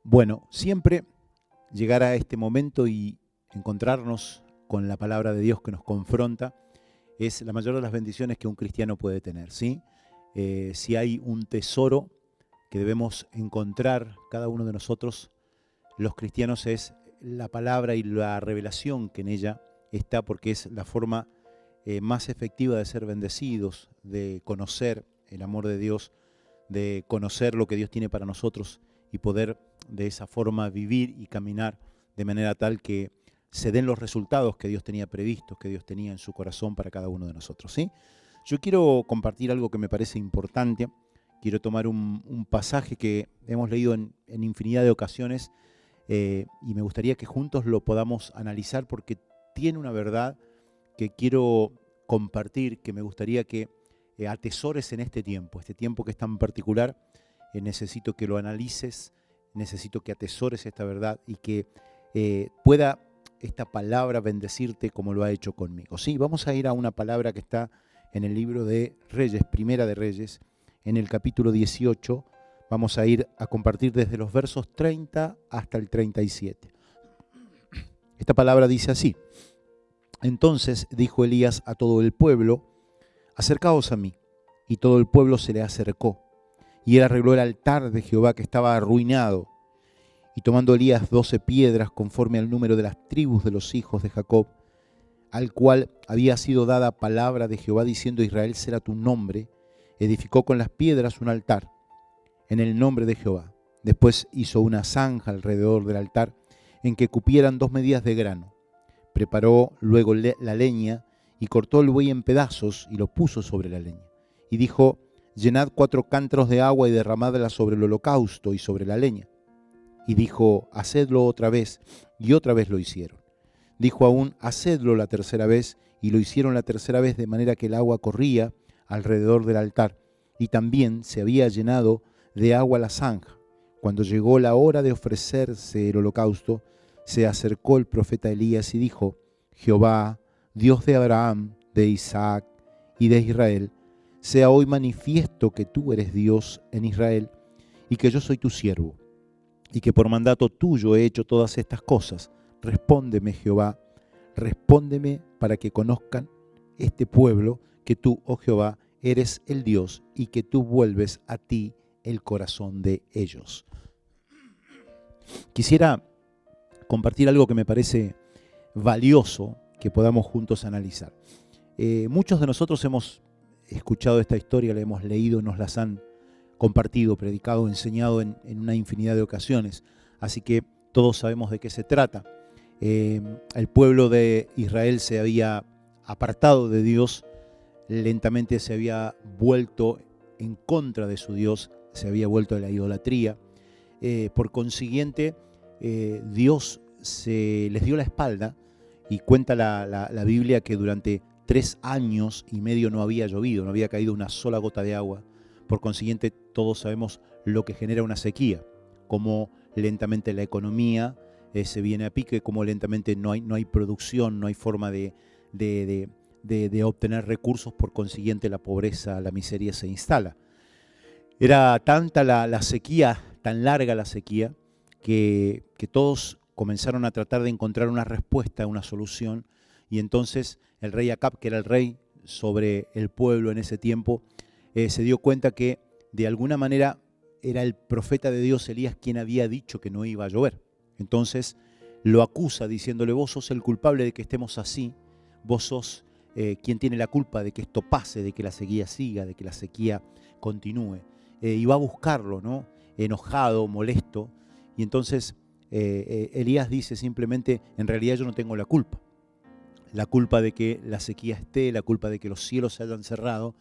Bueno, siempre llegar a este momento y encontrarnos con la palabra de Dios que nos confronta es la mayor de las bendiciones que un cristiano puede tener, ¿sí? Si hay un tesoro que debemos encontrar cada uno de nosotros, los cristianos, es la palabra y la revelación que en ella está, porque es la forma más efectiva de ser bendecidos, de conocer el amor de Dios, de conocer lo que Dios tiene para nosotros y poder de esa forma vivir y caminar de manera tal que se den los resultados que Dios tenía previstos, que Dios tenía en su corazón para cada uno de nosotros, ¿sí? Yo quiero compartir algo que me parece importante. Quiero tomar un pasaje que hemos leído en infinidad de ocasiones y me gustaría que juntos lo podamos analizar porque tiene una verdad que quiero compartir, que me gustaría que atesores en este tiempo que es tan particular. Necesito que lo analices, necesito que atesores esta verdad y que pueda esta palabra bendecirte como lo ha hecho conmigo. Sí, vamos a ir a una palabra que está en el libro de Reyes, Primera de Reyes, en el capítulo 18. Vamos a ir a compartir desde los versos 30 hasta el 37. Esta palabra dice así: Entonces dijo Elías a todo el pueblo: acercaos a mí. Y todo el pueblo se le acercó. Y él arregló el altar de Jehová que estaba arruinado. Y tomando Elías 12 piedras conforme al número de las tribus de los hijos de Jacob, al cual había sido dada palabra de Jehová diciendo: Israel será tu nombre, edificó con las piedras un altar en el nombre de Jehová. Después hizo una zanja alrededor del altar en que cupieran 2 medidas de grano. Preparó luego la leña y cortó el buey en pedazos y lo puso sobre la leña. Y dijo: llenad 4 cántaros de agua y derramadla sobre el holocausto y sobre la leña. Y dijo: hacedlo otra vez, y otra vez lo hicieron. Dijo aún: hacedlo la tercera vez, y lo hicieron la tercera vez, de manera que el agua corría alrededor del altar, y también se había llenado de agua la zanja. Cuando llegó la hora de ofrecerse el holocausto, se acercó el profeta Elías y dijo: Jehová, Dios de Abraham, de Isaac y de Israel, sea hoy manifiesto que tú eres Dios en Israel, y que yo soy tu siervo, y que por mandato tuyo he hecho todas estas cosas. Respóndeme, Jehová, respóndeme, para que conozcan este pueblo que tú, oh Jehová, eres el Dios, y que tú vuelves a ti el corazón de ellos. Quisiera compartir algo que me parece valioso que podamos juntos analizar. Muchos de nosotros hemos escuchado esta historia, la hemos leído, nos las han compartido, predicado, enseñado en una infinidad de ocasiones, así que todos sabemos de qué se trata. El pueblo de Israel se había apartado de Dios, lentamente se había vuelto en contra de su Dios, se había vuelto a la idolatría. Por consiguiente, Dios les dio la espalda, y cuenta la Biblia que durante 3 años y medio no había llovido, no había caído una sola gota de agua. Por consiguiente, todos sabemos lo que genera una sequía, cómo lentamente la economía se viene a pique, cómo lentamente no hay producción, no hay forma de obtener recursos. Por consiguiente, la pobreza, la miseria se instala. Era tanta la sequía, tan larga la sequía, que todos comenzaron a tratar de encontrar una respuesta, una solución, y entonces el rey Acab, que era el rey sobre el pueblo en ese tiempo, se dio cuenta que de alguna manera era el profeta de Dios, Elías, quien había dicho que no iba a llover. Entonces lo acusa diciéndole: vos sos el culpable de que estemos así, vos sos quien tiene la culpa de que esto pase, de que la sequía siga, de que la sequía continúe. Y va a buscarlo, ¿no? Enojado, molesto, y entonces Elías dice simplemente: en realidad yo no tengo la culpa. La culpa de que la sequía esté, la culpa de que los cielos se hayan cerrado,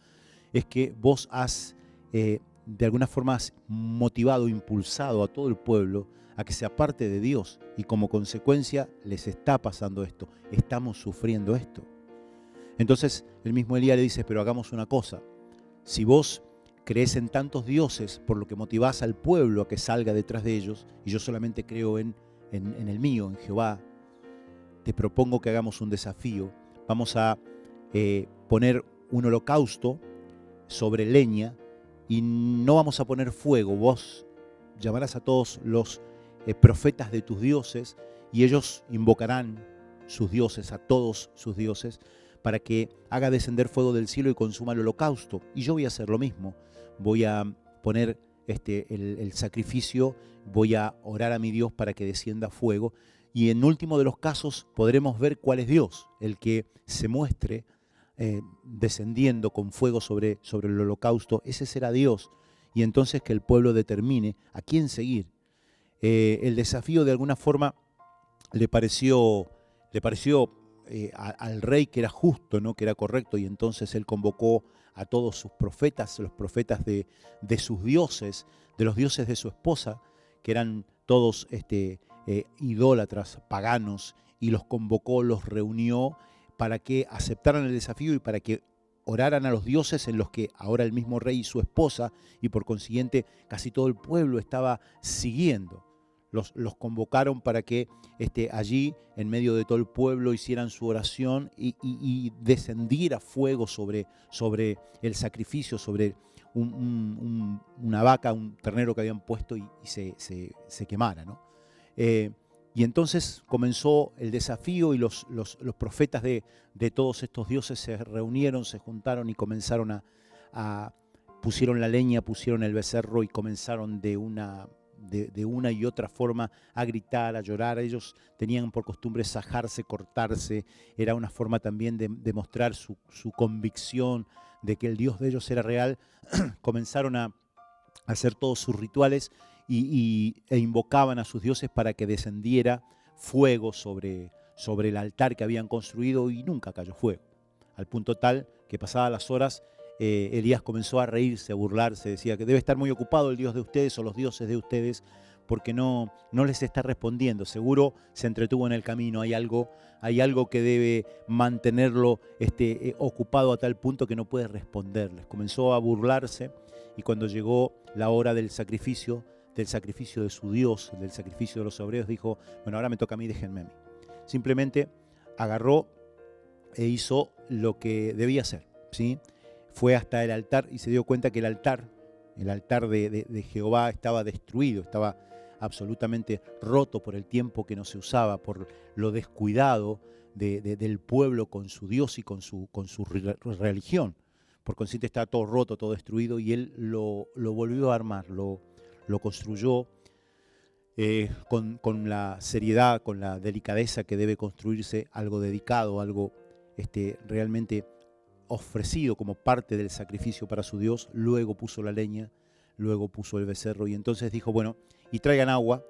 es que vos has, de alguna forma, has motivado, impulsado a todo el pueblo a que se aparte de Dios, y como consecuencia les está pasando esto, estamos sufriendo esto. Entonces el mismo Elías le dice: pero hagamos una cosa, si vos crees en tantos dioses, por lo que motivás al pueblo a que salga detrás de ellos, y yo solamente creo en el mío, en Jehová, te propongo que hagamos un desafío. Vamos a poner un holocausto sobre leña, y no vamos a poner fuego. Vos llamarás a todos los profetas de tus dioses, y ellos invocarán sus dioses, a todos sus dioses, para que haga descender fuego del cielo y consuma el holocausto. Y yo voy a hacer lo mismo. Voy a poner el sacrificio, voy a orar a mi Dios para que descienda fuego. Y en último de los casos podremos ver cuál es Dios, el que se muestre descendiendo con fuego sobre el holocausto. Ese será Dios. Y entonces que el pueblo determine a quién seguir. El desafío de alguna forma le pareció al rey que era justo, ¿no? Que era correcto, y entonces él convocó a todos sus profetas, los profetas de sus dioses, de los dioses de su esposa, que eran todos idólatras, paganos, y los convocó, los reunió para que aceptaran el desafío y para que oraran a los dioses en los que ahora el mismo rey y su esposa, y por consiguiente casi todo el pueblo estaba siguiendo. Los convocaron para que allí, en medio de todo el pueblo, hicieran su oración y descendiera fuego sobre el sacrificio, sobre una vaca, un ternero que habían puesto, y se quemara, ¿no? Y entonces comenzó el desafío, y los profetas de todos estos dioses se reunieron, se juntaron y comenzaron pusieron la leña, pusieron el becerro y comenzaron de una y otra forma a gritar, a llorar. Ellos tenían por costumbre sajarse, cortarse. Era una forma también de mostrar su convicción de que el Dios de ellos era real. Comenzaron a hacer todos sus rituales e invocaban a sus dioses para que descendiera fuego sobre el altar que habían construido, y nunca cayó fuego. Al punto tal que pasadas las horas, Elías comenzó a reírse, a burlarse, decía que debe estar muy ocupado el Dios de ustedes o los dioses de ustedes, porque no les está respondiendo. Seguro se entretuvo en el camino. Hay algo que debe mantenerlo ocupado a tal punto que no puede responderles. Comenzó a burlarse, y cuando llegó la hora del sacrificio de su Dios, del sacrificio de los hebreos, dijo: bueno, ahora me toca a mí, déjenme a mí. Simplemente agarró e hizo lo que debía hacer, ¿sí? Fue hasta el altar y se dio cuenta que el altar de Jehová estaba destruido, estaba absolutamente roto por el tiempo que no se usaba, por lo descuidado del pueblo con su Dios y con su religión. Por consiguiente estaba todo roto, todo destruido, y él lo volvió a armar, lo construyó con la seriedad, con la delicadeza que debe construirse algo dedicado, algo realmente ofrecido como parte del sacrificio para su Dios. Luego puso la leña, luego puso el becerro, y entonces dijo: bueno, y traigan agua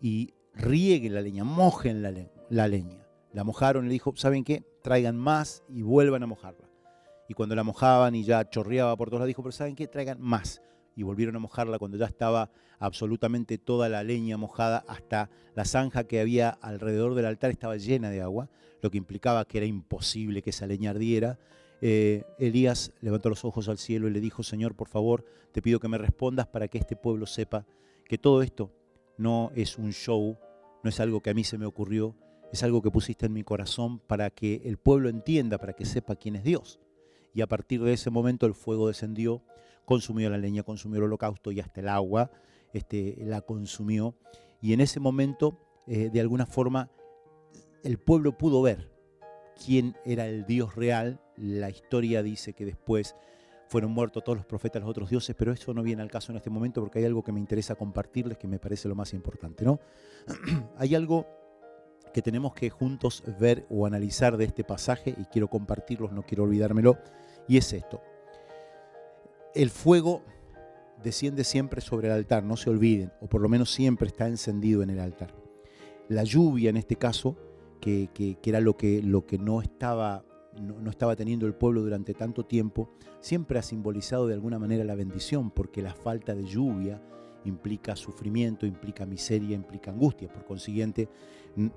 y rieguen la leña, mojen la leña. La mojaron y le dijo: ¿saben qué? Traigan más y vuelvan a mojarla. Y cuando la mojaban y ya chorreaba por todos lados, dijo: pero ¿saben qué? Traigan más. Y volvieron a mojarla cuando ya estaba absolutamente toda la leña mojada, hasta la zanja que había alrededor del altar estaba llena de agua, lo que implicaba que era imposible que esa leña ardiera. Elías levantó los ojos al cielo y le dijo: Señor, por favor, te pido que me respondas para que este pueblo sepa que todo esto no es un show, no es algo que a mí se me ocurrió, es algo que pusiste en mi corazón para que el pueblo entienda, para que sepa quién es Dios. Y a partir de ese momento el fuego descendió, consumió la leña, consumió el holocausto, y hasta el agua la consumió. Y en ese momento, de alguna forma, el pueblo pudo ver quién era el Dios real. La historia dice que después fueron muertos todos los profetas, los otros dioses, pero eso no viene al caso en este momento, porque hay algo que me interesa compartirles, que me parece lo más importante, ¿no? Hay algo que tenemos que juntos ver o analizar de este pasaje, y quiero compartirlos, no quiero olvidármelo, y es esto. El fuego desciende siempre sobre el altar, no se olviden, o por lo menos siempre está encendido en el altar. La lluvia, en este caso, que era lo que no estaba teniendo el pueblo durante tanto tiempo, siempre ha simbolizado de alguna manera la bendición, porque la falta de lluvia implica sufrimiento, implica miseria, implica angustia. Por consiguiente,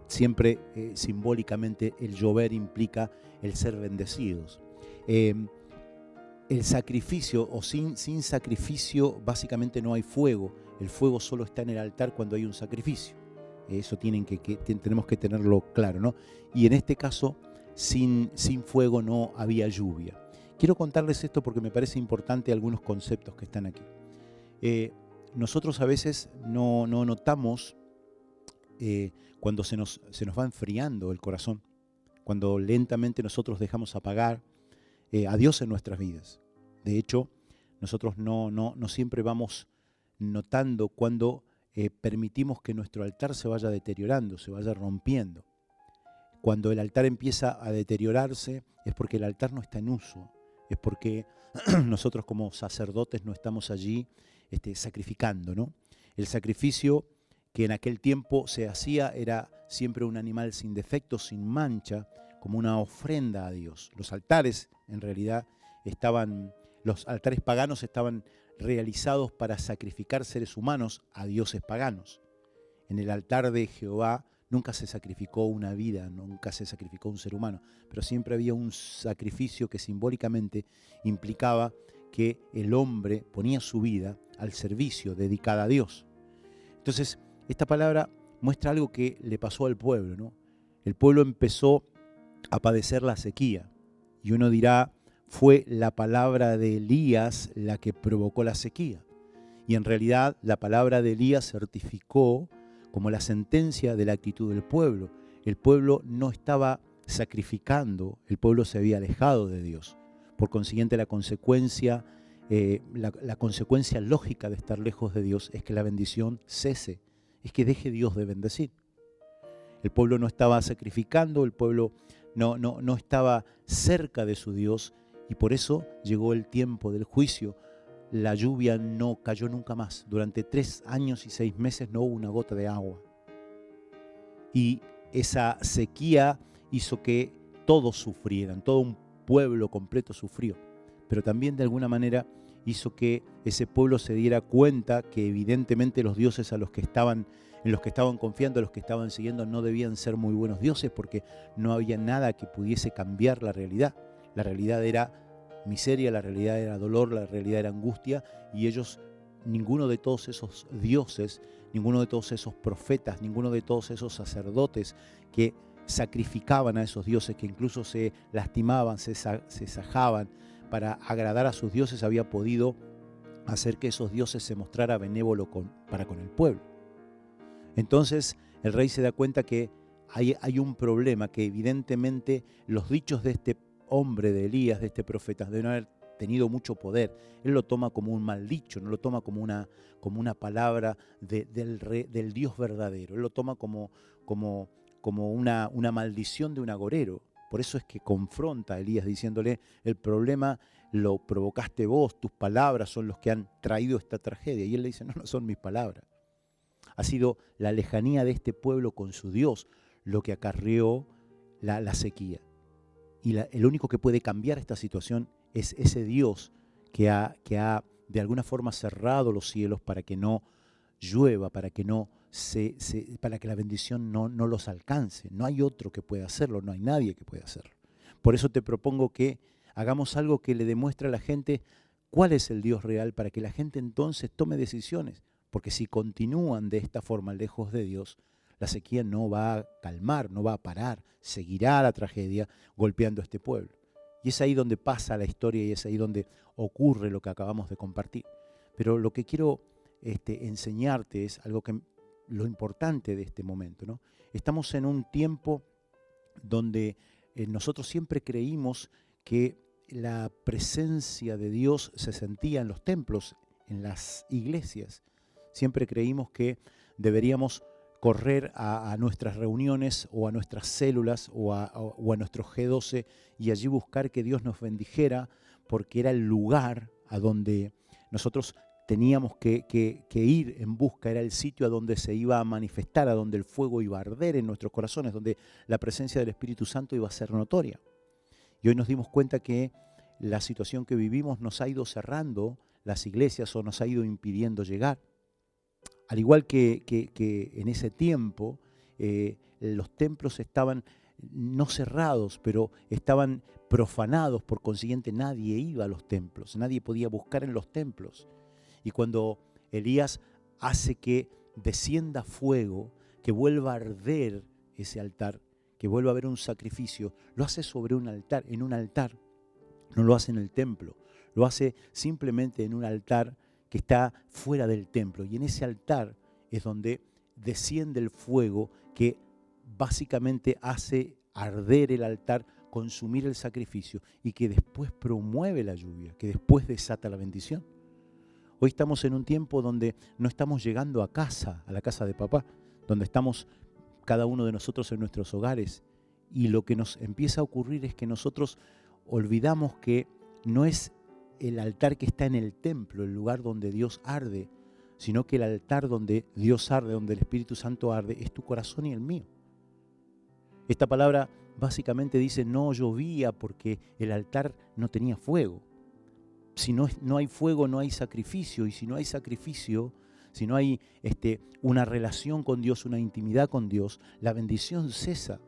siempre simbólicamente el llover implica el ser bendecidos. El sacrificio, o sin sacrificio, básicamente no hay fuego. El fuego solo está en el altar cuando hay un sacrificio. Eso tenemos que tenerlo claro, ¿no? Y en este caso, sin fuego no había lluvia. Quiero contarles esto porque me parece importante algunos conceptos que están aquí. Nosotros a veces no notamos cuando se nos va enfriando el corazón, cuando lentamente nosotros dejamos apagar a Dios en nuestras vidas. De hecho, nosotros no siempre vamos notando cuando permitimos que nuestro altar se vaya deteriorando, se vaya rompiendo. Cuando el altar empieza a deteriorarse es porque el altar no está en uso, es porque nosotros como sacerdotes no estamos allí sacrificando, ¿no? El sacrificio que en aquel tiempo se hacía era siempre un animal sin defecto, sin mancha, como una ofrenda a Dios. Los altares, en realidad, los altares paganos estaban realizados para sacrificar seres humanos a dioses paganos. En el altar de Jehová nunca se sacrificó una vida, nunca se sacrificó un ser humano, pero siempre había un sacrificio que simbólicamente implicaba que el hombre ponía su vida al servicio, dedicada a Dios. Entonces, esta palabra muestra algo que le pasó al pueblo, ¿no? El pueblo empezó a padecer la sequía. Y uno dirá, fue la palabra de Elías la que provocó la sequía. Y en realidad la palabra de Elías certificó como la sentencia de la actitud del pueblo. El pueblo no estaba sacrificando, el pueblo se había alejado de Dios. Por consiguiente, la consecuencia lógica de estar lejos de Dios es que la bendición cese, es que deje Dios de bendecir. El pueblo no estaba sacrificando, el pueblo no estaba cerca de su Dios, y por eso llegó el tiempo del juicio. La lluvia no cayó nunca más. Durante 3 años y 6 meses no hubo una gota de agua. Y esa sequía hizo que todos sufrieran, todo un pueblo completo sufrió. Pero también de alguna manera hizo que ese pueblo se diera cuenta que evidentemente los dioses en los que estaban confiando, los que estaban siguiendo, no debían ser muy buenos dioses, porque no había nada que pudiese cambiar la realidad. La realidad era miseria, la realidad era dolor, la realidad era angustia, y ellos, ninguno de todos esos dioses, ninguno de todos esos profetas, ninguno de todos esos sacerdotes que sacrificaban a esos dioses, que incluso se lastimaban, se sajaban para agradar a sus dioses, había podido hacer que esos dioses se mostrara benévolo para con el pueblo. Entonces el rey se da cuenta que hay un problema, que evidentemente los dichos de este hombre, de Elías, de este profeta, deben haber tenido mucho poder. Él lo toma como un mal dicho, no lo toma como una palabra del Dios verdadero. Él lo toma como una maldición de un agorero. Por eso es que confronta a Elías diciéndole, el problema lo provocaste vos, tus palabras son los que han traído esta tragedia. Y él le dice, no son mis palabras. Ha sido la lejanía de este pueblo con su Dios lo que acarreó la sequía. Y el único que puede cambiar esta situación es ese Dios que ha de alguna forma cerrado los cielos para que no llueva, para que para que la bendición no los alcance. No hay otro que pueda hacerlo, no hay nadie que pueda hacerlo. Por eso te propongo que hagamos algo que le demuestre a la gente cuál es el Dios real, para que la gente entonces tome decisiones. Porque si continúan de esta forma lejos de Dios, la sequía no va a calmar, no va a parar, seguirá la tragedia golpeando a este pueblo. Y es ahí donde pasa la historia y es ahí donde ocurre lo que acabamos de compartir. Pero lo que quiero enseñarte es lo importante de este momento, ¿no? Estamos en un tiempo donde nosotros siempre creímos que la presencia de Dios se sentía en los templos, en las iglesias. Siempre creímos que deberíamos correr a nuestras reuniones o a nuestras células o a nuestro G12 y allí buscar que Dios nos bendijera, porque era el lugar a donde nosotros teníamos que ir en busca, era el sitio a donde se iba a manifestar, a donde el fuego iba a arder en nuestros corazones, donde la presencia del Espíritu Santo iba a ser notoria. Y hoy nos dimos cuenta que la situación que vivimos nos ha ido cerrando las iglesias o nos ha ido impidiendo llegar. Al igual que en ese tiempo, los templos estaban no cerrados, pero estaban profanados, por consiguiente nadie iba a los templos, nadie podía buscar en los templos. Y cuando Elías hace que descienda fuego, que vuelva a arder ese altar, que vuelva a haber un sacrificio, lo hace sobre un altar, en un altar, no lo hace en el templo, lo hace simplemente en un altar que está fuera del templo, y en ese altar es donde desciende el fuego que básicamente hace arder el altar, consumir el sacrificio y que después promueve la lluvia, que después desata la bendición. Hoy estamos en un tiempo donde no estamos llegando a casa, a la casa de papá, donde estamos cada uno de nosotros en nuestros hogares, y lo que nos empieza a ocurrir es que nosotros olvidamos que no es el altar que está en el templo, el lugar donde Dios arde, sino que el altar donde Dios arde, donde el Espíritu Santo arde, es tu corazón y el mío. Esta palabra básicamente dice: no llovía porque el altar no tenía fuego. Si no hay fuego, no hay sacrificio, y si no hay sacrificio, si no hay una relación con Dios, una intimidad con Dios, la bendición cesa.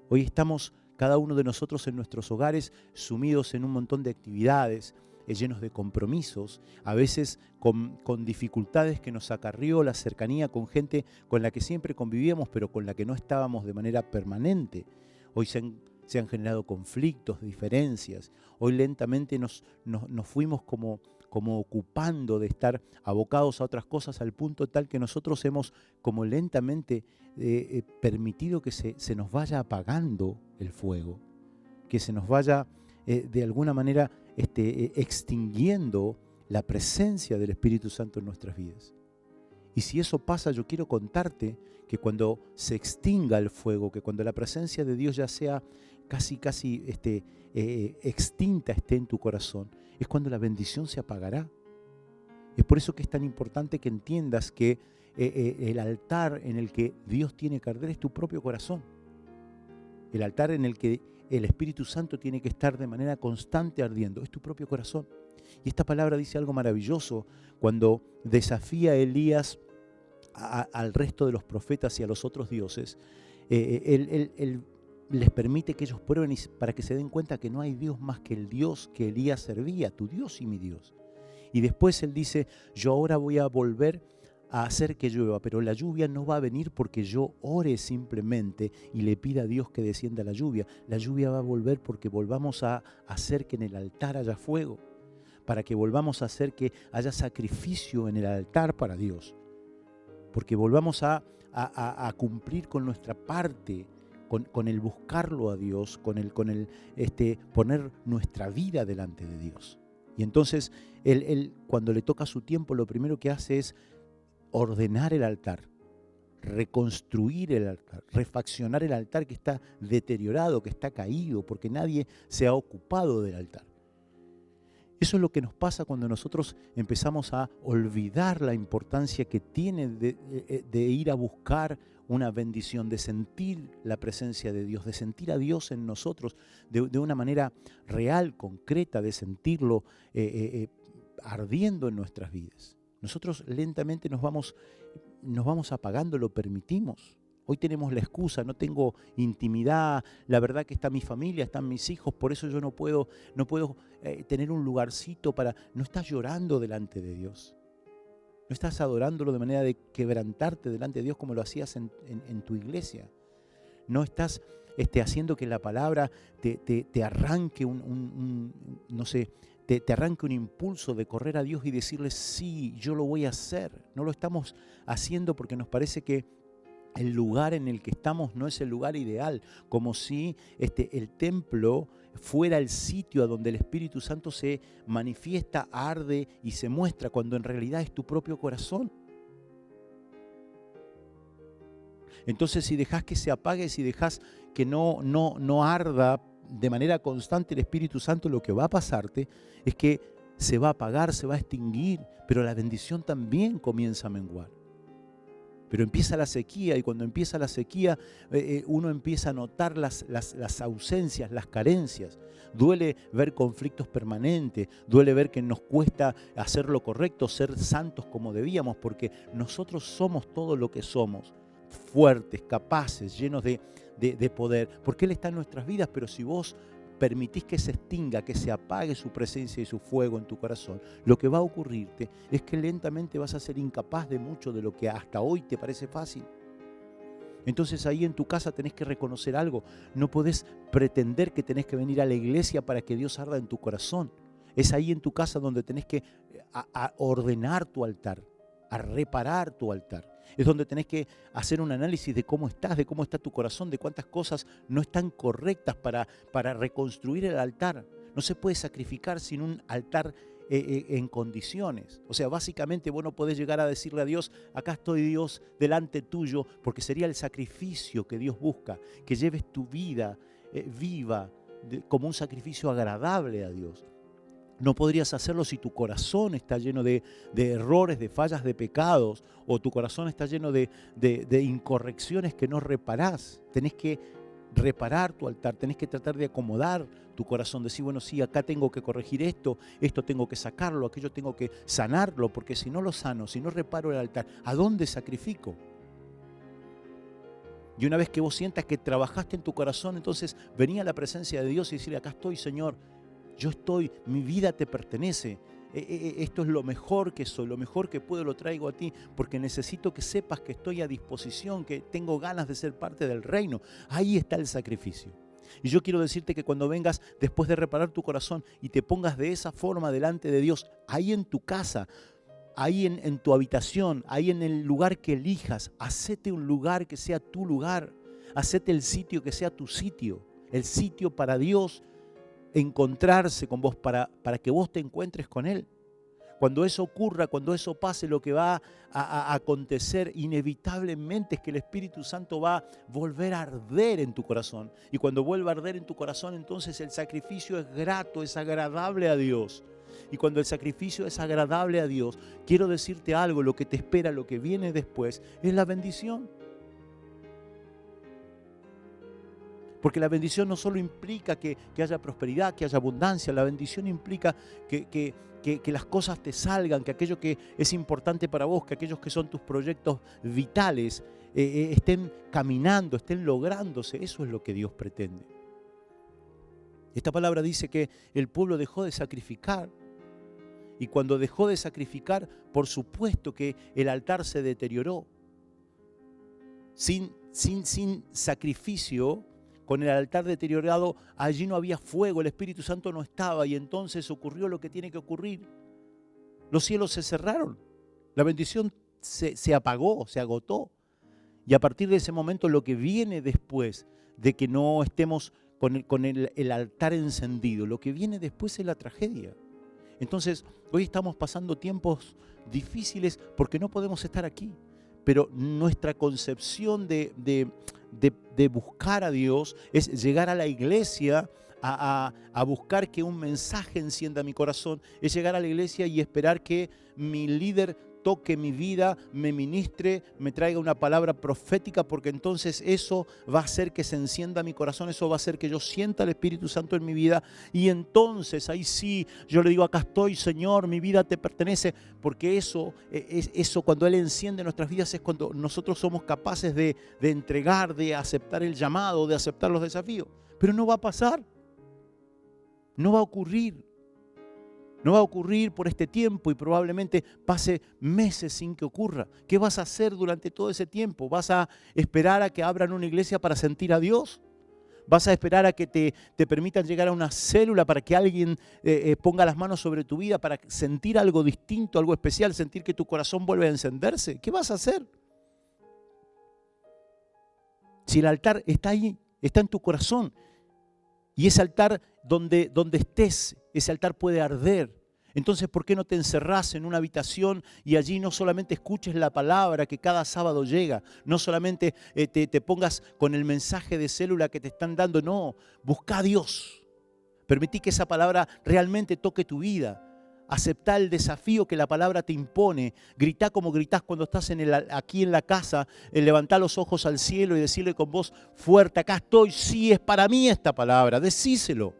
Hoy estamos cada uno de nosotros en nuestros hogares sumidos en un montón de actividades, llenos de compromisos, a veces con dificultades que nos acarrió la cercanía con gente con la que siempre convivíamos, pero con la que no estábamos de manera permanente. Hoy se han generado conflictos, diferencias. Hoy lentamente nos fuimos como ocupando de estar abocados a otras cosas, al punto tal que nosotros hemos como lentamente permitido que se nos vaya apagando el fuego, que se nos vaya de alguna manera extinguiendo la presencia del Espíritu Santo en nuestras vidas. Y si eso pasa, yo quiero contarte que cuando se extinga el fuego, que cuando la presencia de Dios ya sea casi extinta esté en tu corazón, es cuando la bendición se apagará. Es por eso que es tan importante que entiendas que el altar en el que Dios tiene que arder es tu propio corazón. El altar en el que el Espíritu Santo tiene que estar de manera constante ardiendo es tu propio corazón. Y esta palabra dice algo maravilloso cuando desafía a Elías al resto de los profetas y a los otros dioses. Él les permite que ellos prueben para que se den cuenta que no hay Dios más que el Dios que Elías servía, tu Dios y mi Dios. Y después él dice: yo ahora voy a volver a hacer que llueva, pero la lluvia no va a venir porque yo ore simplemente y le pida a Dios que descienda la lluvia. La lluvia va a volver porque volvamos a hacer que en el altar haya fuego, para que volvamos a hacer que haya sacrificio en el altar para Dios, porque volvamos a cumplir con nuestra parte, con el buscarlo a Dios, con el poner nuestra vida delante de Dios. Y entonces él cuando le toca su tiempo, lo primero que hace es ordenar el altar, reconstruir el altar, refaccionar el altar que está deteriorado, que está caído, porque nadie se ha ocupado del altar. Eso es lo que nos pasa cuando nosotros empezamos a olvidar la importancia que tiene de ir a buscar una bendición, de sentir la presencia de Dios, de sentir a Dios en nosotros de una manera real, concreta, de sentirlo ardiendo en nuestras vidas. Nosotros lentamente nos vamos apagando, lo permitimos. Hoy tenemos la excusa: no tengo intimidad, la verdad que está mi familia, están mis hijos, por eso yo no puedo tener un lugarcito para... No estás llorando delante de Dios. No estás adorándolo de manera de quebrantarte delante de Dios como lo hacías en tu iglesia. No estás haciendo que la palabra te arranque te arranque un impulso de correr a Dios y decirle: sí, yo lo voy a hacer. No lo estamos haciendo porque nos parece que el lugar en el que estamos no es el lugar ideal, como si el templo fuera el sitio a donde el Espíritu Santo se manifiesta, arde y se muestra, cuando en realidad es tu propio corazón. Entonces, si dejas que se apague, si dejas que no arda de manera constante el Espíritu Santo, lo que va a pasarte es que se va a apagar, se va a extinguir, pero la bendición también comienza a menguar. Pero empieza la sequía, y cuando empieza la sequía uno empieza a notar las ausencias, las carencias. Duele ver conflictos permanentes, duele ver que nos cuesta hacer lo correcto, ser santos como debíamos, porque nosotros somos todo lo que somos, fuertes, capaces, llenos de poder, porque Él está en nuestras vidas. Pero si vos permitís que se extinga, que se apague su presencia y su fuego en tu corazón, lo que va a ocurrirte es que lentamente vas a ser incapaz de mucho de lo que hasta hoy te parece fácil. Entonces ahí en tu casa tenés que reconocer algo: no podés pretender que tenés que venir a la iglesia para que Dios arda en tu corazón. Es ahí en tu casa donde tenés que a ordenar tu altar, a reparar tu altar. Es donde tenés que hacer un análisis de cómo estás, de cómo está tu corazón, de cuántas cosas no están correctas para reconstruir el altar. No se puede sacrificar sin un altar en condiciones. O sea, básicamente vos no podés llegar a decirle a Dios, acá estoy Dios delante tuyo, porque sería el sacrificio que Dios busca, que lleves tu vida viva como un sacrificio agradable a Dios. No podrías hacerlo si tu corazón está lleno de errores, de fallas, de pecados, o tu corazón está lleno de incorrecciones que no reparás. Tenés que reparar tu altar, tenés que tratar de acomodar tu corazón, decir, bueno, sí, acá tengo que corregir esto tengo que sacarlo, aquello tengo que sanarlo, porque si no lo sano, si no reparo el altar, ¿a dónde sacrifico? Y una vez que vos sientas que trabajaste en tu corazón, entonces venía a la presencia de Dios y decirle, acá estoy, Señor, yo estoy, mi vida te pertenece. Esto es lo mejor que soy, lo mejor que puedo lo traigo a ti, porque necesito que sepas que estoy a disposición, que tengo ganas de ser parte del reino. Ahí está el sacrificio. Y yo quiero decirte que cuando vengas después de reparar tu corazón y te pongas de esa forma delante de Dios, ahí en tu casa, ahí en tu habitación, ahí en el lugar que elijas, hacete un lugar que sea tu lugar, hacete el sitio que sea tu sitio, el sitio para Dios encontrarse con vos, para que vos te encuentres con Él. Cuando eso ocurra, cuando eso pase, lo que va a acontecer inevitablemente es que el Espíritu Santo va a volver a arder en tu corazón. Y cuando vuelva a arder en tu corazón, entonces el sacrificio es grato, es agradable a Dios. Y cuando el sacrificio es agradable a Dios, quiero decirte algo, lo que te espera, lo que viene después, es la bendición. Porque la bendición no solo implica que haya prosperidad, que haya abundancia, la bendición implica que las cosas te salgan, que aquello que es importante para vos, que aquellos que son tus proyectos vitales estén caminando, estén lográndose. Eso es lo que Dios pretende. Esta palabra dice que el pueblo dejó de sacrificar. Y cuando dejó de sacrificar, por supuesto que el altar se deterioró. Sin sacrificio, con el altar deteriorado, allí no había fuego, el Espíritu Santo no estaba, y entonces ocurrió lo que tiene que ocurrir. Los cielos se cerraron, la bendición se apagó, se agotó. Y a partir de ese momento, lo que viene después de que no estemos con el altar encendido, lo que viene después es la tragedia. Entonces, hoy estamos pasando tiempos difíciles porque no podemos estar aquí, pero nuestra concepción de buscar a Dios es llegar a la iglesia a buscar que un mensaje encienda mi corazón, es llegar a la iglesia y esperar que mi líder toque mi vida, me ministre, me traiga una palabra profética, porque entonces eso va a hacer que se encienda mi corazón, eso va a hacer que yo sienta el Espíritu Santo en mi vida, y entonces ahí sí, yo le digo, acá estoy, Señor, mi vida te pertenece, porque eso cuando Él enciende nuestras vidas es cuando nosotros somos capaces de entregar, de aceptar el llamado, de aceptar los desafíos. Pero no va a pasar, no va a ocurrir. No va a ocurrir por este tiempo y probablemente pase meses sin que ocurra. ¿Qué vas a hacer durante todo ese tiempo? ¿Vas a esperar a que abran una iglesia para sentir a Dios? ¿Vas a esperar a que te permitan llegar a una célula para que alguien ponga las manos sobre tu vida, para sentir algo distinto, algo especial, sentir que tu corazón vuelve a encenderse? ¿Qué vas a hacer? Si el altar está ahí, está en tu corazón, y ese altar donde estés, ese altar puede arder. Entonces, ¿por qué no te encerrás en una habitación y allí no solamente escuches la palabra que cada sábado llega, no solamente te pongas con el mensaje de célula que te están dando? No, busca a Dios. Permití que esa palabra realmente toque tu vida. Aceptá el desafío que la palabra te impone. Gritá como gritás cuando estás aquí en la casa. Levantá los ojos al cielo y decirle con voz fuerte, acá estoy, sí, es para mí esta palabra. Decíselo.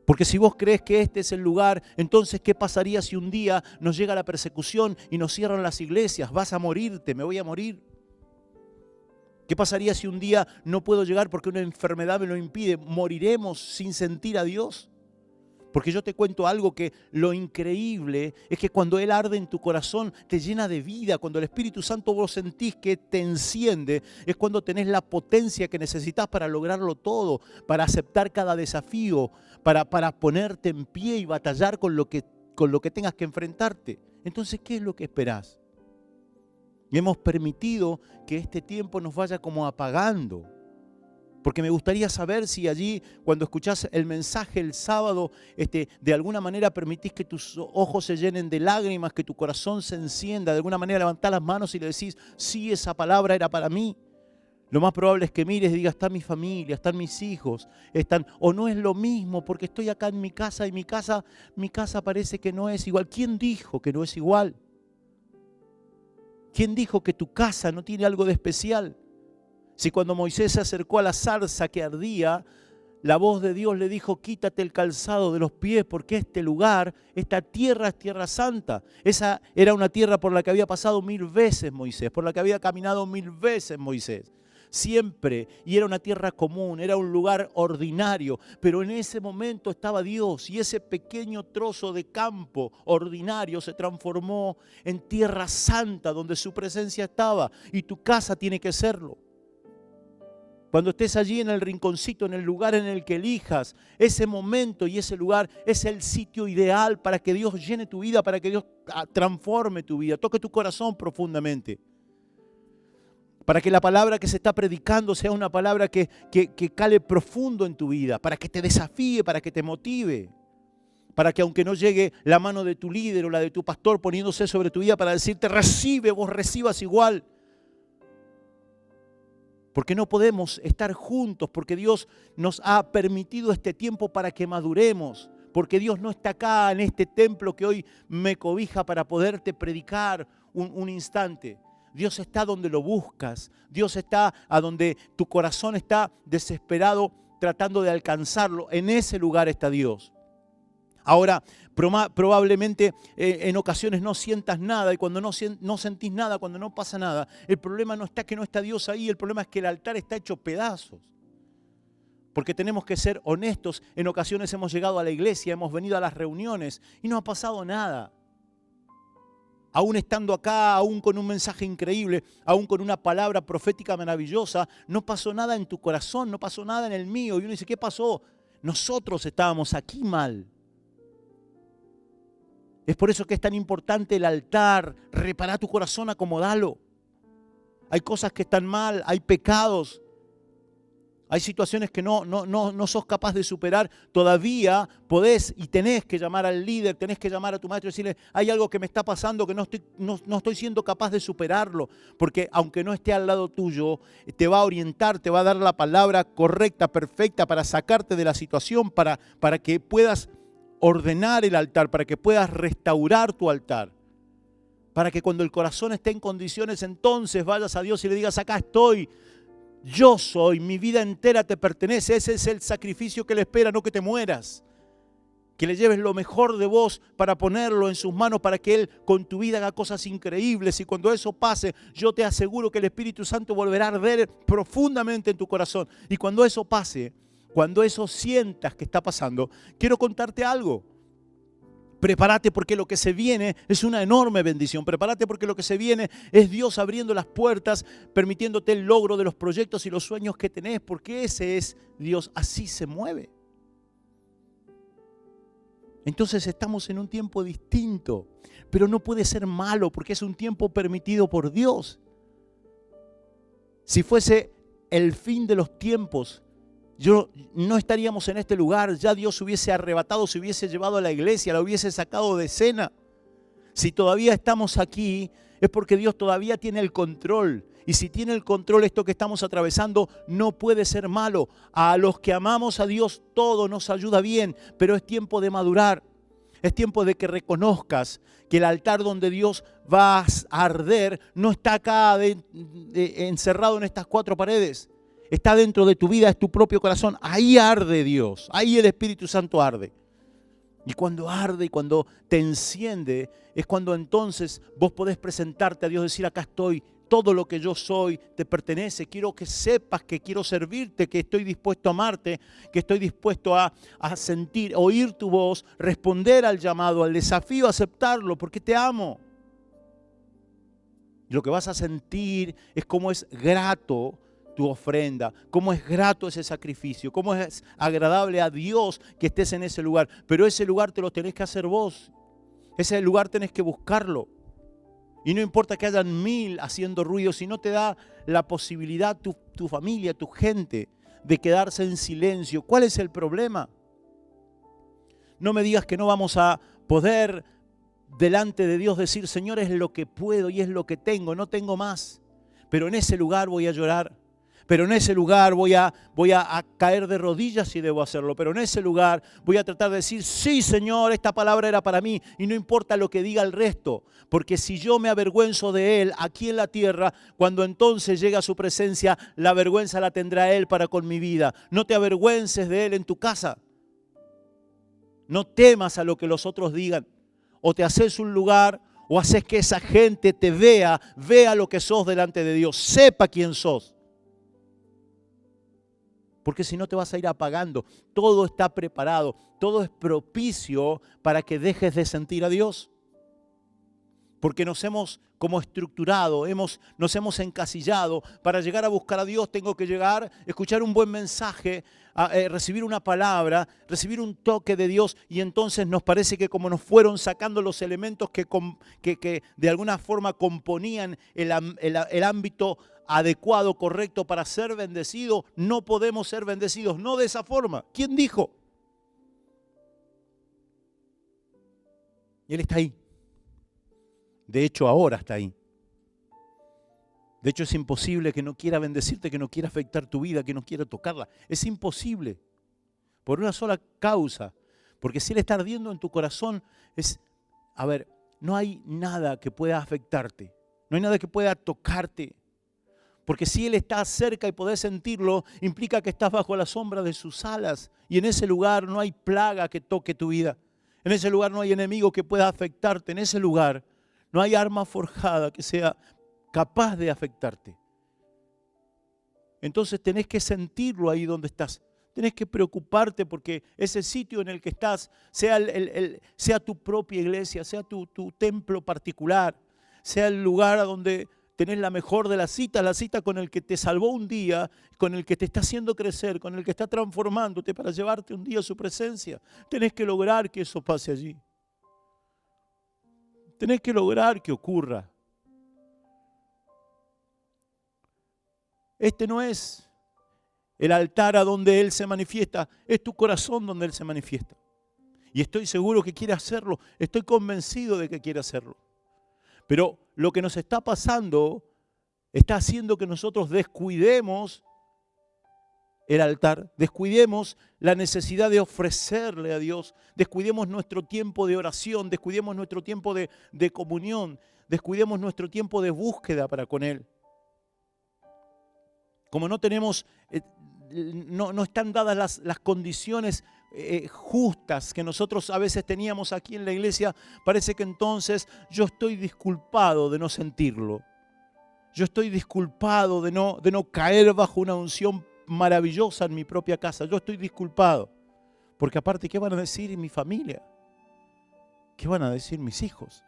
Porque si vos crees que este es el lugar, entonces ¿qué pasaría si un día nos llega la persecución y nos cierran las iglesias? Vas a morirte, me voy a morir. ¿Qué pasaría si un día no puedo llegar porque una enfermedad me lo impide? ¿Moriremos sin sentir a Dios? Porque yo te cuento algo, que lo increíble es que cuando Él arde en tu corazón, te llena de vida. Cuando el Espíritu Santo vos sentís que te enciende, es cuando tenés la potencia que necesitas para lograrlo todo, para aceptar cada desafío, para ponerte en pie y batallar con lo que con lo que tengas que enfrentarte. Entonces, ¿qué es lo que esperás? Y hemos permitido que este tiempo nos vaya como apagando. Porque me gustaría saber si allí, cuando escuchás el mensaje el sábado, de alguna manera permitís que tus ojos se llenen de lágrimas, que tu corazón se encienda, de alguna manera levantás las manos y le decís, sí, esa palabra era para mí. Lo más probable es que mires y digas, está mi familia, están mis hijos, o no es lo mismo porque estoy acá en mi casa y mi casa parece que no es igual. ¿Quién dijo que no es igual? ¿Quién dijo que tu casa no tiene algo de especial? Si cuando Moisés se acercó a la zarza que ardía, la voz de Dios le dijo, quítate el calzado de los pies porque este lugar, esta tierra es tierra santa. Esa era una tierra por la que había pasado 1000 veces Moisés, por la que había caminado 1000 veces Moisés. Siempre, y era una tierra común, era un lugar ordinario, pero en ese momento estaba Dios y ese pequeño trozo de campo ordinario se transformó en tierra santa donde su presencia estaba y tu casa tiene que serlo. Cuando estés allí en el rinconcito, en el lugar en el que elijas, ese momento y ese lugar es el sitio ideal para que Dios llene tu vida, para que Dios transforme tu vida, toque tu corazón profundamente. Para que la palabra que se está predicando sea una palabra que cale profundo en tu vida, para que te desafíe, para que te motive. Para que aunque no llegue la mano de tu líder o la de tu pastor poniéndose sobre tu vida para decirte recibe, vos recibas igual. Porque no podemos estar juntos, porque Dios nos ha permitido este tiempo para que maduremos, porque Dios no está acá en este templo que hoy me cobija para poderte predicar un instante. Dios está donde lo buscas, Dios está a donde tu corazón está desesperado tratando de alcanzarlo. En ese lugar está Dios. Ahora, probablemente en ocasiones no sientas nada y cuando no sentís nada, cuando no pasa nada, el problema no está que no está Dios ahí, el problema es que el altar está hecho pedazos. Porque tenemos que ser honestos, en ocasiones hemos llegado a la iglesia, hemos venido a las reuniones y no ha pasado nada. Aún estando acá, aún con un mensaje increíble, aún con una palabra profética maravillosa, no pasó nada en tu corazón, no pasó nada en el mío. Y uno dice, ¿qué pasó? Nosotros estábamos aquí mal. Es por eso que es tan importante el altar. Repará tu corazón, acomodalo. Hay cosas que están mal, hay pecados, hay situaciones que no sos capaz de superar. Todavía podés y tenés que llamar al líder, tenés que llamar a tu maestro y decirle, hay algo que me está pasando que no estoy siendo capaz de superarlo. Porque aunque no esté al lado tuyo, te va a orientar, te va a dar la palabra correcta, perfecta para sacarte de la situación, para que puedas ordenar el altar, para que puedas restaurar tu altar, para que cuando el corazón esté en condiciones, entonces vayas a Dios y le digas, acá estoy, yo soy, mi vida entera te pertenece. Ese es el sacrificio que le espera, no que te mueras, que le lleves lo mejor de vos para ponerlo en sus manos, para que Él con tu vida haga cosas increíbles. Y cuando eso pase, yo te aseguro que el Espíritu Santo volverá a arder profundamente en tu corazón. Y cuando eso pase, cuando eso sientas que está pasando, quiero contarte algo. Prepárate porque lo que se viene es una enorme bendición. Prepárate porque lo que se viene es Dios abriendo las puertas, permitiéndote el logro de los proyectos y los sueños que tenés, porque ese es Dios, así se mueve. Entonces estamos en un tiempo distinto, pero no puede ser malo porque es un tiempo permitido por Dios. Si fuese el fin de los tiempos, no estaríamos en este lugar, ya Dios hubiese arrebatado, se hubiese llevado a la iglesia, la hubiese sacado de escena. Si todavía estamos aquí, es porque Dios todavía tiene el control. Y si tiene el control, esto que estamos atravesando no puede ser malo. A los que amamos a Dios, todo nos ayuda bien, pero es tiempo de madurar. Es tiempo de que reconozcas que el altar donde Dios va a arder no está acá encerrado en estas 4 paredes. Está dentro de tu vida, es tu propio corazón. Ahí arde Dios, ahí el Espíritu Santo arde. Y cuando arde y cuando te enciende, es cuando entonces vos podés presentarte a Dios, decir, acá estoy, todo lo que yo soy te pertenece. Quiero que sepas que quiero servirte, que estoy dispuesto a amarte, que estoy dispuesto a sentir, oír tu voz, responder al llamado, al desafío, aceptarlo, porque te amo. Y lo que vas a sentir es cómo es grato tu ofrenda, cómo es grato ese sacrificio, cómo es agradable a Dios que estés en ese lugar. Pero ese lugar te lo tenés que hacer vos. Ese lugar tenés que buscarlo. Y no importa que hayan 1000 haciendo ruido, si no te da la posibilidad tu familia, tu gente, de quedarse en silencio. ¿Cuál es el problema? No me digas que no vamos a poder delante de Dios decir, Señor, es lo que puedo y es lo que tengo, no tengo más. Pero en ese lugar voy a llorar. Pero en ese lugar voy a caer de rodillas si debo hacerlo. Pero en ese lugar voy a tratar de decir, sí, Señor, esta palabra era para mí. Y no importa lo que diga el resto. Porque si yo me avergüenzo de Él aquí en la tierra, cuando entonces llega a su presencia, la vergüenza la tendrá Él para con mi vida. No te avergüences de Él en tu casa. No temas a lo que los otros digan. O te haces un lugar, o haces que esa gente te vea lo que sos delante de Dios. Sepa quién sos. Porque si no te vas a ir apagando. Todo está preparado. Todo es propicio para que dejes de sentir a Dios. Porque nos hemos como estructurado, nos hemos encasillado. Para llegar a buscar a Dios tengo que llegar, escuchar un buen mensaje, recibir una palabra, recibir un toque de Dios. Y entonces nos parece que como nos fueron sacando los elementos que de alguna forma componían el ámbito adecuado, correcto para ser bendecido, no podemos ser bendecidos, no de esa forma. ¿Quién dijo? Y Él está ahí. De hecho, ahora está ahí. De hecho, es imposible que no quiera bendecirte, que no quiera afectar tu vida, que no quiera tocarla. Es imposible. Por una sola causa. Porque si Él está ardiendo en tu corazón, no hay nada que pueda afectarte. No hay nada que pueda tocarte. Porque si Él está cerca y podés sentirlo, implica que estás bajo la sombra de sus alas. Y en ese lugar no hay plaga que toque tu vida. En ese lugar no hay enemigo que pueda afectarte. En ese lugar no hay arma forjada que sea capaz de afectarte. Entonces tenés que sentirlo ahí donde estás. Tenés que preocuparte porque ese sitio en el que estás, sea tu propia iglesia, sea tu templo particular, sea el lugar a donde tenés la mejor de la cita con el que te salvó un día, con el que te está haciendo crecer, con el que está transformándote para llevarte un día a su presencia. Tenés que lograr que eso pase allí. Tenés que lograr que ocurra. Este no es el altar a donde Él se manifiesta, es tu corazón donde Él se manifiesta. Y estoy seguro que quiere hacerlo, estoy convencido de que quiere hacerlo. Pero lo que nos está pasando está haciendo que nosotros descuidemos el altar, descuidemos la necesidad de ofrecerle a Dios, descuidemos nuestro tiempo de oración, descuidemos nuestro tiempo de comunión, descuidemos nuestro tiempo de búsqueda para con Él. Como no tenemos, no están dadas las condiciones justas que nosotros a veces teníamos aquí en la iglesia, parece que entonces yo estoy disculpado de no sentirlo. Yo estoy disculpado de no caer bajo una unción maravillosa en mi propia casa. Yo estoy disculpado. Porque aparte, ¿qué van a decir mi familia? ¿Qué van a decir mis hijos?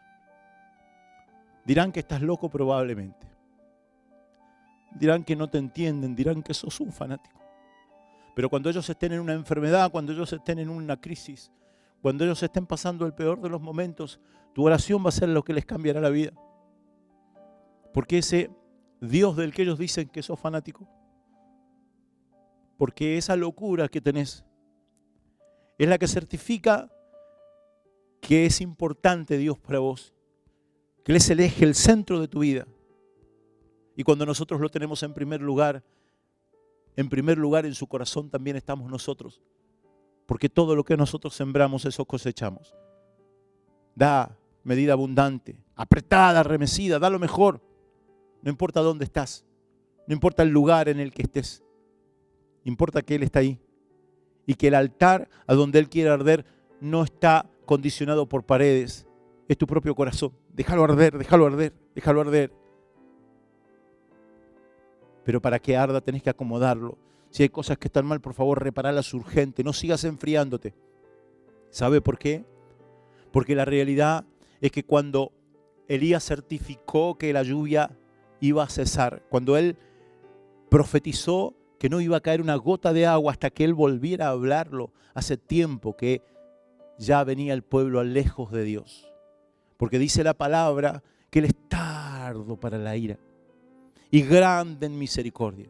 Dirán que estás loco probablemente. Dirán que no te entienden, dirán que sos un fanático. Pero cuando ellos estén en una enfermedad, cuando ellos estén en una crisis, cuando ellos estén pasando el peor de los momentos, tu oración va a ser lo que les cambiará la vida. Porque ese Dios del que ellos dicen que sos fanático, porque esa locura que tenés es la que certifica que es importante Dios para vos, que Él es el eje, el centro de tu vida. Y cuando nosotros lo tenemos en primer lugar en su corazón también estamos nosotros. Porque todo lo que nosotros sembramos, eso cosechamos. Da medida abundante, apretada, remecida, da lo mejor. No importa dónde estás, no importa el lugar en el que estés. Importa que Él está ahí. Y que el altar a donde Él quiere arder no está condicionado por paredes. Es tu propio corazón. Déjalo arder, déjalo arder, déjalo arder. Pero para que arda tenés que acomodarlo. Si hay cosas que están mal, por favor, reparalas urgente. No sigas enfriándote. ¿Sabe por qué? Porque la realidad es que cuando Elías certificó que la lluvia iba a cesar, cuando él profetizó que no iba a caer una gota de agua hasta que él volviera a hablarlo, hace tiempo que ya venía el pueblo lejos de Dios. Porque dice la palabra que Él es tardo para la ira y grande en misericordia.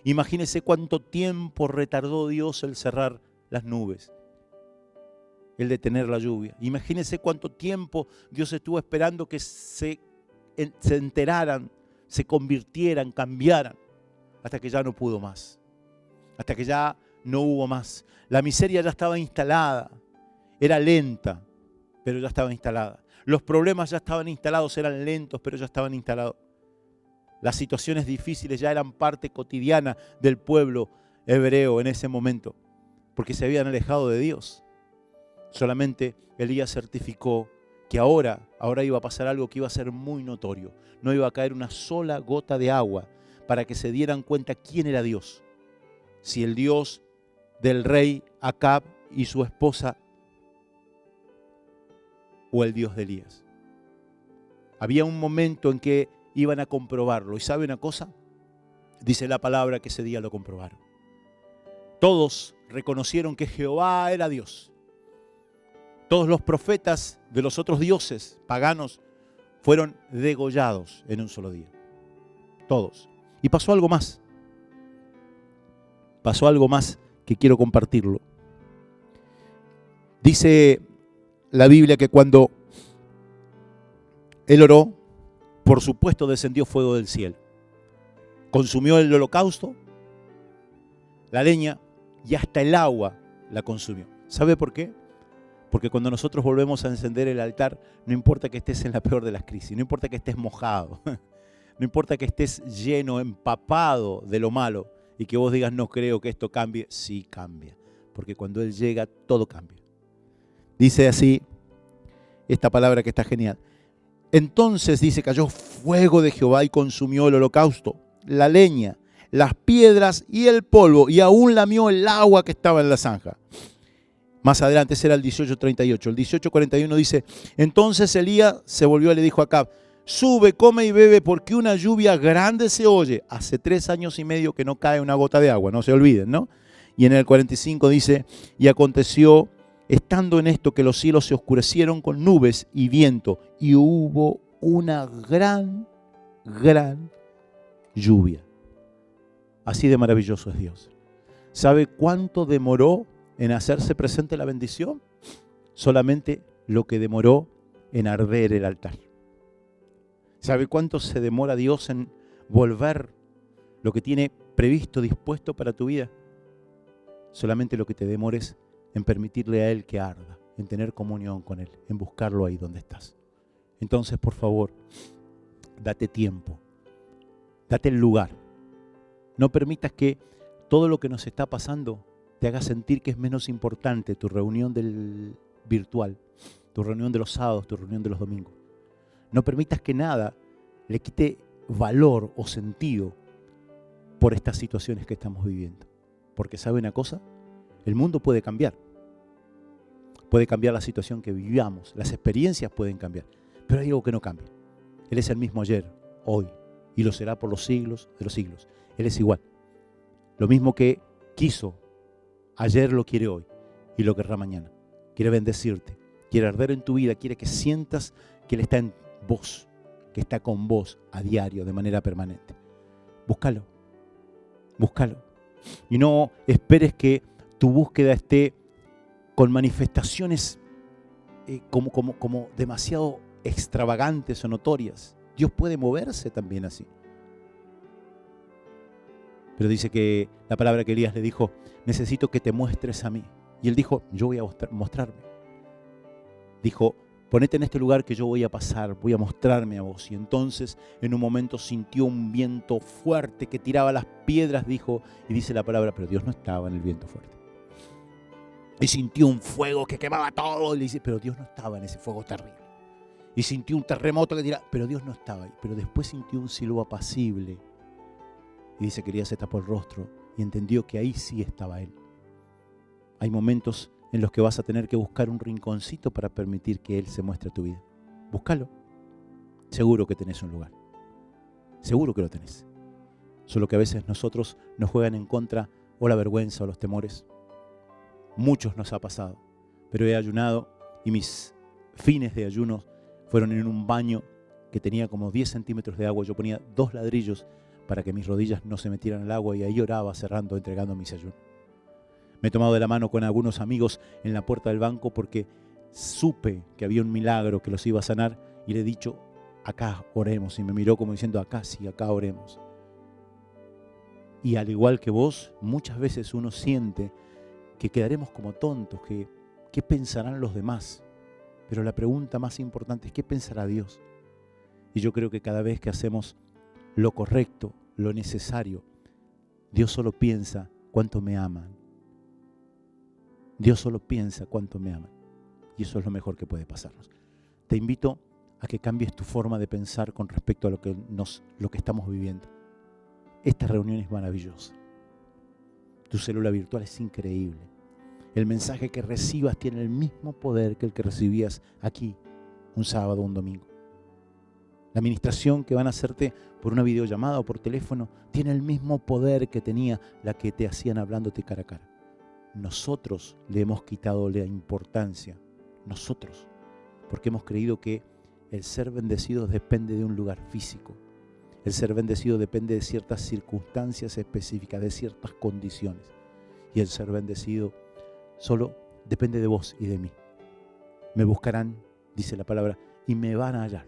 Imagínese cuánto tiempo retardó Dios el cerrar las nubes, el detener la lluvia. Imagínese cuánto tiempo Dios estuvo esperando que se enteraran, se convirtieran, cambiaran, hasta que ya no pudo más, hasta que ya no hubo más. La miseria ya estaba instalada, era lenta, pero ya estaba instalada. Los problemas ya estaban instalados, eran lentos, pero ya estaban instalados. Las situaciones difíciles ya eran parte cotidiana del pueblo hebreo en ese momento, porque se habían alejado de Dios. Solamente Elías certificó que ahora iba a pasar algo que iba a ser muy notorio. No iba a caer una sola gota de agua para que se dieran cuenta quién era Dios. Si el Dios del rey Acab y su esposa o el Dios de Elías. Había un momento en que iban a comprobarlo. ¿Y sabe una cosa? Dice la palabra que ese día lo comprobaron. Todos reconocieron que Jehová era Dios. Todos los profetas de los otros dioses paganos fueron degollados en un solo día. Todos. Y pasó algo más. Pasó algo más que quiero compartirlo. Dice la Biblia que cuando él oró, por supuesto descendió fuego del cielo. Consumió el holocausto, la leña y hasta el agua la consumió. ¿Sabe por qué? Porque cuando nosotros volvemos a encender el altar, no importa que estés en la peor de las crisis, no importa que estés mojado, no importa que estés lleno, empapado de lo malo y que vos digas no creo que esto cambie, sí cambia. Porque cuando Él llega, todo cambia. Dice así esta palabra que está genial. Entonces, dice, cayó fuego de Jehová y consumió el holocausto, la leña, las piedras y el polvo, y aún lamió el agua que estaba en la zanja. Más adelante, ese era el 18:38. El 18:41 dice, entonces Elías se volvió y le dijo a Acab, sube, come y bebe, porque una lluvia grande se oye. Hace 3 años y medio que no cae una gota de agua, no se olviden, ¿no? Y en el 45 dice, y aconteció, estando en esto, que los cielos se oscurecieron con nubes y viento, y hubo una gran lluvia. Así de maravilloso es Dios. ¿Sabe cuánto demoró en hacerse presente la bendición? Solamente lo que demoró en arder el altar. ¿Sabe cuánto se demora Dios en volver lo que tiene previsto, dispuesto para tu vida? Solamente lo que te demores en permitirle a Él que arda, en tener comunión con Él, en buscarlo ahí donde estás. Entonces, por favor, date tiempo, date el lugar. No permitas que todo lo que nos está pasando te haga sentir que es menos importante tu reunión del virtual, tu reunión de los sábados, tu reunión de los domingos. No permitas que nada le quite valor o sentido por estas situaciones que estamos viviendo. Porque ¿sabe una cosa? El mundo puede cambiar. Puede cambiar la situación que vivamos. Las experiencias pueden cambiar. Pero hay algo que no cambia. Él es el mismo ayer, hoy, y lo será por los siglos de los siglos. Él es igual. Lo mismo que quiso ayer lo quiere hoy y lo querrá mañana. Quiere bendecirte, quiere arder en tu vida, quiere que sientas que Él está en vos, que está con vos a diario, de manera permanente. Búscalo, búscalo. Y no esperes que tu búsqueda esté con manifestaciones como demasiado extravagantes o notorias. Dios puede moverse también así. Pero dice que la palabra que Elías le dijo, necesito que te muestres a mí. Y él dijo, yo voy a mostrarme. Dijo, ponete en este lugar que yo voy a pasar, voy a mostrarme a vos. Y entonces en un momento sintió un viento fuerte que tiraba las piedras, dijo, y dice la palabra, pero Dios no estaba en el viento fuerte. Y sintió un fuego que quemaba todo, y le dice, pero Dios no estaba en ese fuego terrible. Y sintió un terremoto que tiraba, pero Dios no estaba ahí. Pero después sintió un silbo apacible. Y dice que Elías se tapó el rostro y entendió que ahí sí estaba Él. Hay momentos en los que vas a tener que buscar un rinconcito para permitir que Él se muestre a tu vida. Búscalo. Seguro que tenés un lugar. Seguro que lo tenés. Solo que a veces nosotros nos juegan en contra o la vergüenza o los temores. Muchos nos ha pasado. Pero he ayunado y mis fines de ayuno fueron en un baño que tenía como 10 centímetros de agua. Yo ponía 2 ladrillos para que mis rodillas no se metieran al agua y ahí oraba cerrando, entregando mis ayunos. Me he tomado de la mano con algunos amigos en la puerta del banco porque supe que había un milagro que los iba a sanar y le he dicho, acá oremos. Y me miró como diciendo, acá sí, acá oremos. Y al igual que vos, muchas veces uno siente que quedaremos como tontos, que ¿qué pensarán los demás? Pero la pregunta más importante es, ¿qué pensará Dios? Y yo creo que cada vez que hacemos lo correcto, lo necesario, Dios solo piensa cuánto me aman. Dios solo piensa cuánto me aman. Y eso es lo mejor que puede pasarnos. Te invito a que cambies tu forma de pensar con respecto a lo que estamos viviendo. Esta reunión es maravillosa. Tu célula virtual es increíble. El mensaje que recibas tiene el mismo poder que el que recibías aquí, un sábado o un domingo. La administración que van a hacerte por una videollamada o por teléfono tiene el mismo poder que tenía la que te hacían hablándote cara a cara. Nosotros le hemos quitado la importancia, nosotros, porque hemos creído que el ser bendecido depende de un lugar físico. El ser bendecido depende de ciertas circunstancias específicas, de ciertas condiciones. Y el ser bendecido solo depende de vos y de mí. Me buscarán, dice la palabra, y me van a hallar,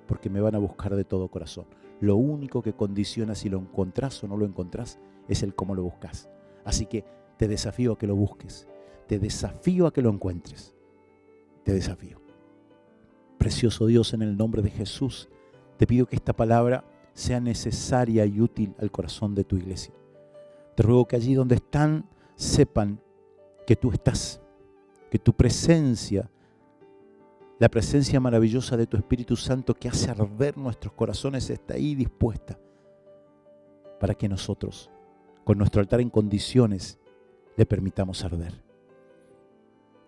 porque me van a buscar de todo corazón. Lo único que condiciona si lo encontrás o no lo encontrás es el cómo lo buscas. Así que te desafío a que lo busques, te desafío a que lo encuentres, te desafío. Precioso Dios, en el nombre de Jesús, te pido que esta palabra sea necesaria y útil al corazón de tu iglesia. Te ruego que allí donde están sepan que tú estás, que tu presencia, la presencia maravillosa de tu Espíritu Santo que hace arder nuestros corazones está ahí dispuesta para que nosotros, con nuestro altar en condiciones, le permitamos arder.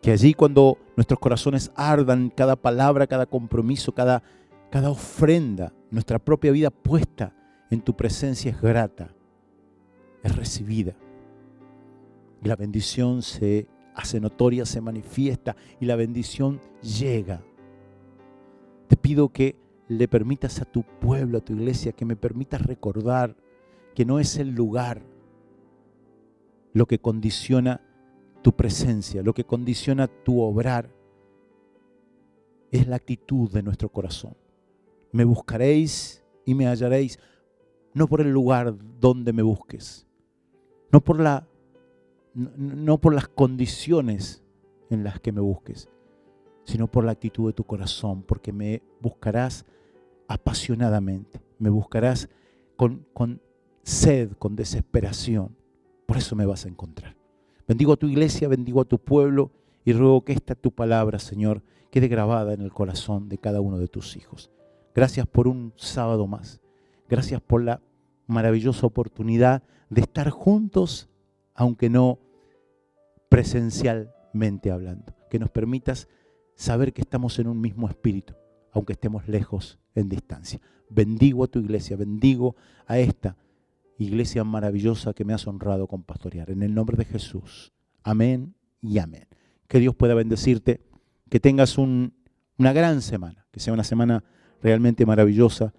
Que allí cuando nuestros corazones ardan, cada palabra, cada compromiso, cada ofrenda, nuestra propia vida puesta en tu presencia es grata, es recibida. Y la bendición se hace notoria, se manifiesta y la bendición llega. Te pido que le permitas a tu pueblo, a tu iglesia, que me permitas recordar que no es el lugar lo que condiciona tu presencia, lo que condiciona tu obrar, es la actitud de nuestro corazón. Me buscaréis y me hallaréis, no por el lugar donde me busques, no por las condiciones en las que me busques, sino por la actitud de tu corazón, porque me buscarás apasionadamente, me buscarás con sed, con desesperación. Por eso me vas a encontrar. Bendigo a tu iglesia, bendigo a tu pueblo y ruego que esta tu palabra, Señor, quede grabada en el corazón de cada uno de tus hijos. Gracias por un sábado más. Gracias por la maravillosa oportunidad de estar juntos, aunque no presencialmente hablando. Que nos permitas saber que estamos en un mismo espíritu, aunque estemos lejos en distancia. Bendigo a tu iglesia, bendigo a esta iglesia maravillosa que me has honrado con pastorear. En el nombre de Jesús. Amén y amén. Que Dios pueda bendecirte, que tengas una gran semana, que sea una semana realmente maravillosa,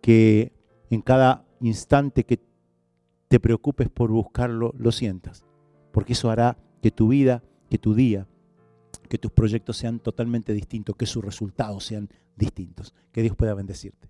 que en cada instante que te preocupes por buscarlo, lo sientas, porque eso hará que tu vida, que tu día, que tus proyectos sean totalmente distintos, que sus resultados sean distintos. Que Dios pueda bendecirte.